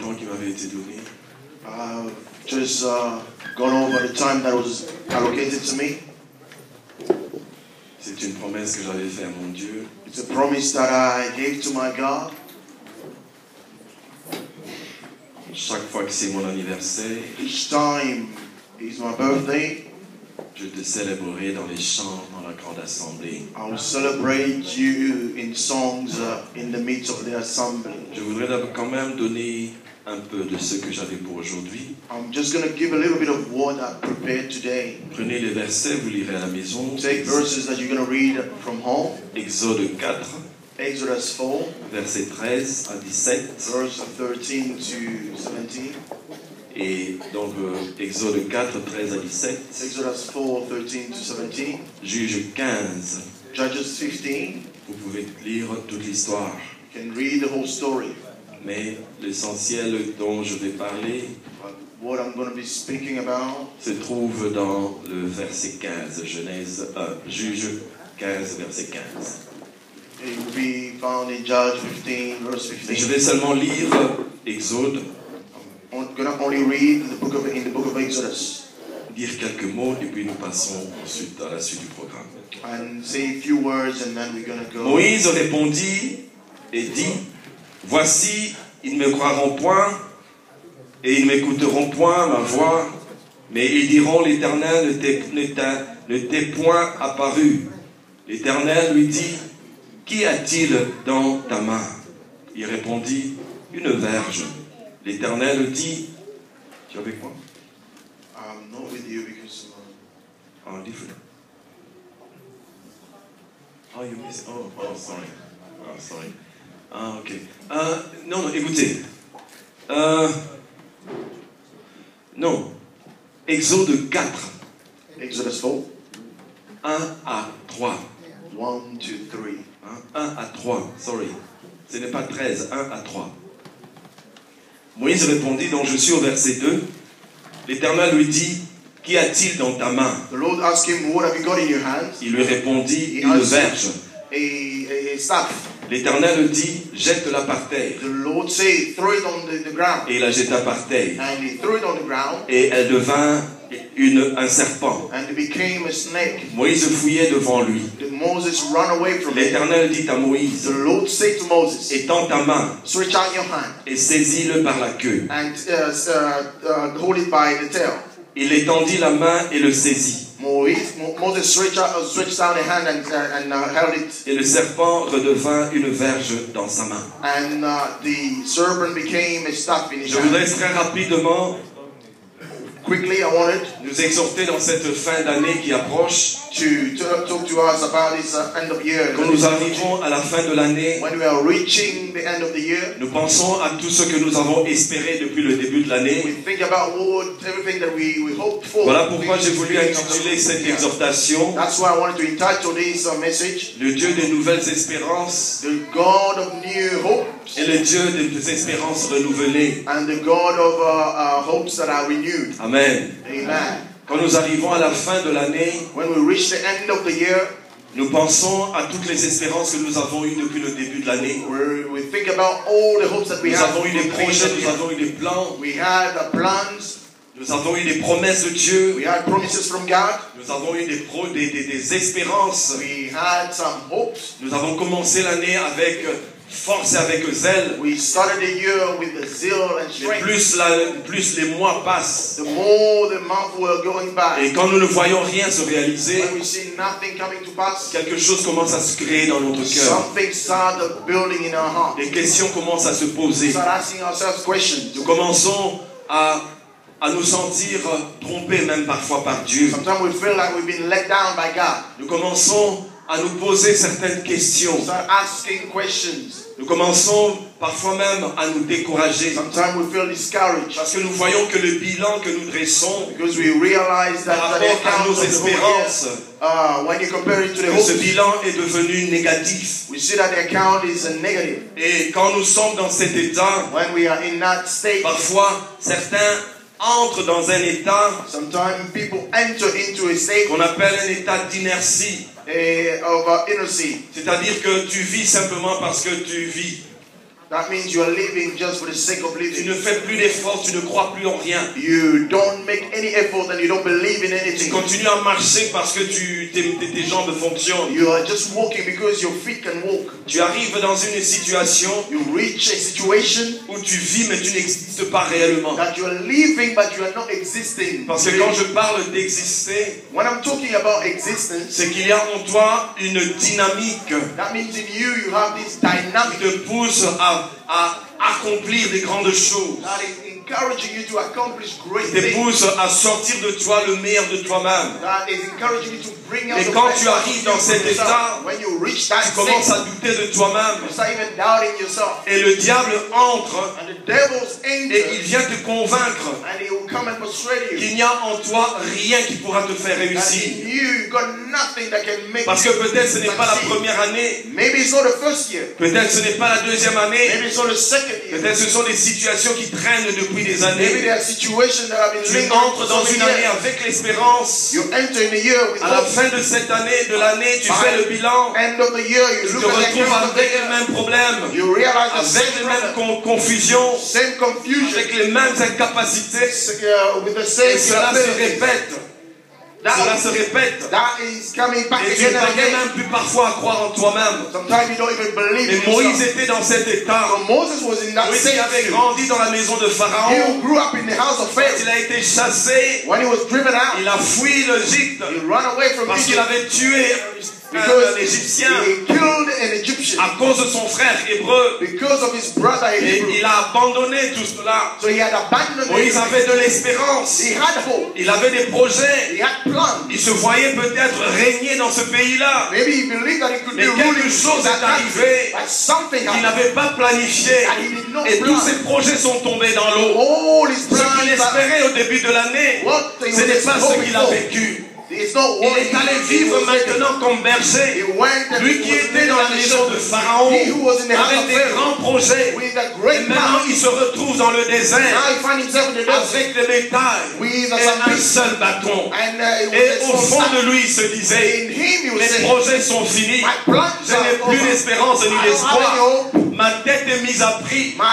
temps qui m'avait été donné. Just gone over the time that was allocated to me. C'est une promesse que j'avais faite à mon Dieu. It's a promise that I gave to my God. Chaque fois que c'est mon anniversaire, Each time is my birthday, je te célébrerai dans les chants, dans la grande assemblée. I will celebrate you in songs in the midst of the assembly. Je voudrais quand même donner un peu de ce que j'avais pour aujourd'hui. I'm just going to give a little bit of what I prepared today. Prenez les versets, vous lirez à la maison. Take verses that you're going to read from home. Exode 4, Exodus 4, versets 13 à 17. verse 13 to 17. Et donc, Exode 4, 13 à 17. Exodus 4, 13 to 17. Juge 15. Judges 15. Vous pouvez lire toute l'histoire. You can read the whole story. Mais l'essentiel dont je vais parler But what I'm going to be speaking about se trouve dans le verset 15, Genèse 1, Juge 15, verset 15. it will be found in Judges 15, verse Et je 15. vais seulement lire Exode, I'm going to only read in the book of Exodus dire quelques mots et puis nous passons ensuite à la suite du programme. and say a few words and then we're going to go. Moïse répondit et dit, voici, ils ne me croiront point et ils ne m'écouteront point ma voix, mais ils diront, l'Éternel ne t'est point apparu. L'Éternel lui dit, qui a-t-il dans ta main? Il répondit, une verge. L'Éternel dit, tu es avec moi? I'm not with you because Oh, different. Oh, you miss. Oh, sorry. Oh, sorry. Ah, ok. Non, écoutez. Non. Exode 4, Exodus 4, 1 à 3. 1, 2, 3. 1 à 3, sorry. Ce n'est pas 13, 1 à 3. Moïse répondit, donc je suis au verset 2. L'Éternel lui dit, qu'y a-t-il dans ta main? The Lord asked him, what have you got in your hands? Il lui répondit, une verge. A staff. L'Éternel dit, jette-la par terre. The Lord said, throw it on the ground. Et il la jeta par terre. And he threw it on the ground. Et elle devint un serpent. And it became a snake. Moïse fouillait devant lui. Moses ran away from it. L'Éternel dit à Moïse, The Lord said to Moses, étends ta main stretch out your hand et saisis-le par la queue. and hold it by the tail. Il étendit la main et le saisit. Moses stretched out the hand and held it. Et le serpent redevint une verge dans sa main. And the serpent became a staff in his Je voudrais hand. très rapidement Quickly, I wanted nous exhorter dans cette fin d'année qui approche. to talk to us about this end of year. Quand nous arrivons à la fin de l'année, When we are reaching the end of the year, nous pensons à tout ce que nous avons espéré depuis le début de l'année. we think about everything that we hoped for. Voilà pourquoi j'ai voulu intituler cette exhortation That's why I wanted to entitle this message, le Dieu des nouvelles espérances The God of New Hopes et le Dieu des espérances renouvelées. and the God of hopes that are renewed. Amen. Amen. Quand nous arrivons à la fin de l'année, When we reach the end of the year, nous pensons à toutes les espérances que nous avons eues depuis le début de l'année. we think about all the hopes that we Nous have. avons eu des projets, nous avons eu des plans, We had plans, nous avons eu des promesses de Dieu, we had promises from God, nous avons eu des espérances. we had some hopes. Nous avons commencé l'année avec force et avec zèle. We started the year with the zeal and Mais strength. plus les mois passent. The more the months were going by, Et quand nous ne voyons rien se réaliser, when we see nothing coming to pass, quelque chose commence à se créer dans notre cœur. something started building in our heart. Des questions commencent à se We poser. start asking ourselves questions. Nous commençons à nous sentir trompés même parfois par Dieu. Sometimes we feel like we've been let down by God. Nous commençons à nous poser certaines questions. We start asking questions. Nous commençons parfois même à nous décourager. Sometimes we feel discouraged Parce que nous voyons que le bilan que nous dressons because we realize that par the rapport à account nos of the whole espérances, year, when you compare it to the que ce hopes, bilan est devenu négatif. we see that the account is a negative. Et quand nous sommes dans cet état, When we are in that state, parfois certains entrent dans un état sometimes people enter into a state qu'on appelle un état d'inertie. of inercy. C'est-à-dire que tu vis simplement parce que tu vis. That means you are living just for the sake of Tu living. ne fais plus d'efforts, tu ne crois plus en rien. You don't make any effort and you don't believe in Tu anything. continues à marcher parce que tes jambes fonctionnent. You are just walking because your feet can walk. Tu arrives dans une situation You reach a situation où tu vis mais tu n'existes pas réellement. that you are living but you are not existing. Parce que quand je parle d'exister, When I'm talking about existence, c'est qu'il y a en toi une dynamique that means in you have this qui dynamic te pousse à accomplir des grandes choses. that is encouraging you to accomplish great Qui te things. pousse à sortir de toi le meilleur de toi-même. That is encouraging you to bring out Et the quand best tu out arrives of dans you cet from yourself. état, When you reach that Tu commences state, à douter de toi-même. you start even doubting yourself. Et le diable entre And the devil's et il enter vient te convaincre and he will come and persuade you qu'il n'y a en toi rien qui pourra te faire that réussir. in you got nothing that can make Parce que you peut-être ce n'est pas la succeed. première année, Maybe it's not the first year. peut-être ce n'est pas la deuxième année, Maybe it's not the second year. peut-être ce sont des situations qui traînent depuis des Maybe années. there are situations that have been Tu lingering entres for dans so une many année years. avec l'espérance. You enter in a year with À la hope. fin de cette année, de l'année, tu fais le bilan. End of the year, you Tu te look at the retrouves account of the avec les year. mêmes problèmes, You realize the avec same les mêmes problem, confusions, same confusion, avec les mêmes incapacités. with the Et same cela se ability. répète. Cela se répète. That is coming back Et tu again and n'arrives again. même plus parfois à croire en toi-même. Sometimes you don't even believe Mais in Moïse yourself. était dans cet état. So Moses was in that Moïse qui same avait state. grandi dans la maison de He Pharaon. who grew up in the house of Quand il Pharaoh. a été chassé, When he was driven out, il a fui l'Égypte he ran away from parce qu'il Egypt avait tué because l'Égyptien he killed an Egyptian à cause de son frère hébreu. because of his brother Et Hebrew. il a abandonné tout cela. So he had abandoned Moïse him. avait de l'espérance. He had hope. Il avait des projets. He had plans. Il se voyait peut-être régner dans ce pays-là. Maybe he believed that he could Mais be quelque ruling chose that est arrivé country. But something qu'il happened. n'avait pas planifié. And he did not Et tous plan. ses projets sont tombés dans l'eau. All his Ce qu'il plans. espérait au début de l'année, What he ce n'est was pas ce qu'il a hoping for. vécu. It's not Il what est allé vivre maintenant comme He berger. went and Lui he qui was était dans la living maison de Pharaon, He who was in the house avec of des Pharaoh grands projets. with a Et great maintenant, power. il se retrouve dans le désert Now he found himself in the desert avec le bétail with et some un beasts. seul bâton. And Et it au was fond de lui, il se disait, in him he was mes saying, projets sont finis. my plans Je n'ai are plus over. d'espérance ni I don't have any d'espoir. hope. Ma tête est mise à prix. My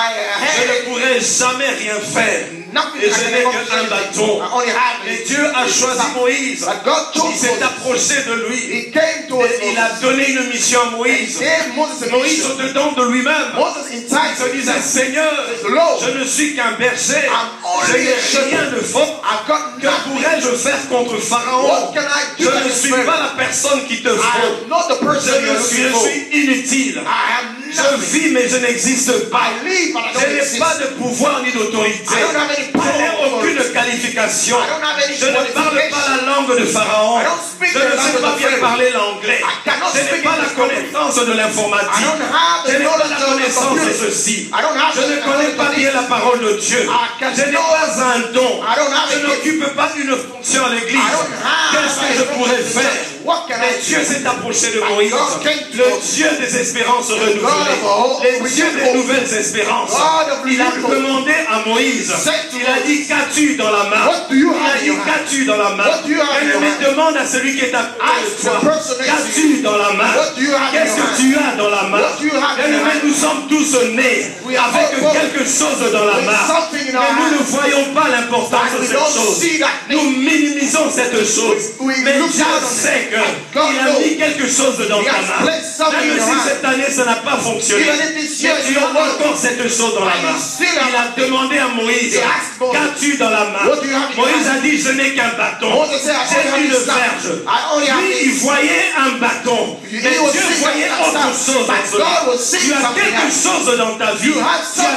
Je ne head, pourrai jamais rien faire. nothing Et I je can n'ai accomplish qu'un anything. bâton. I only have Mais it. Dieu a choisi Moïse. But God Il chose s'est Moses. approché de lui. He came towards Et il a Moses. donné une mission à Moïse. He gave Moses a Moïse mission. au-dedans de lui-même. Moses Il inside se disait, Seigneur, Lord, je ne suis qu'un berger. I'm Je only n'ai a shepherd. rien de fort. I've got Que nothing. pourrais-je faire contre Pharaon? What can I Je do ne against suis Pharaoh? pas la personne qui te I faut. am not the person Je you're looking for. suis inutile. I am Je nothing. vis mais je n'existe pas. I live but I Je don't n'ai exist. pas de pouvoir ni d'autorité. I don't have any Je power n'ai or aucune authority. qualification. I don't have any Je ne parle pas la langue de Pharaon. I don't speak Je the ne sais language pas of bien Pharaoh. parler l'anglais. I cannot Je n'ai speak pas la English. connaissance de I l'informatique. don't have Je the n'ai pas knowledge la of the connaissance de computer. ceci. I don't have Je ne the connais pas bien la parole de Dieu. Je n'ai pas un don. I don't have Je a gift. n'occupe pas une fonction à l'église. I don't have Qu'est-ce que je pourrais faire? What can Mais I Dieu do? s'est approché de Moïse, God came to le Moses. Dieu des espérances God renouvelées, of all le Dieu des renewal. nouvelles espérances. God of Il a renewal. demandé à Moïse, Said to il a dit, qu'as-tu dans la main? What do you Il a have in dit, your hand? qu'as-tu dans la main? What do you have in your Mais hand? demande à celui qui est à côté Ask de the toi, person next to qu'as-tu dans la main? What do you have in Qu'est-ce your que hand? tu as dans la main? What do you have in your Mais hand? nous sommes tous nés We are avec all born quelque chose dans la with main. something in our Mais nous hand. ne voyons pas l'importance And de we cette don't chose. see that Nous thing. minimisons cette chose. We Mais look Dieu down on sait it. qu'il God a knows. mis quelque chose dans He ta has main. placed something Même in your si hand. cette année ça n'a pas fonctionné. Even if this year Mais tu it as don't work. encore cette chose dans la And main. you still have Il a demandé à Moïse, He asked Moses, qu'as-tu dans la main? what do you have in your Moïse hand? a dit, je n'ai qu'un bâton. Moses said, I only have J'ai une this staff. verge. I only have Lui, il this. voyait un bâton. He Mais was Dieu seeing voyait that autre staff. chose But en cela. God was seeing Tu as something quelque else. chose dans ta vie. You have Tu as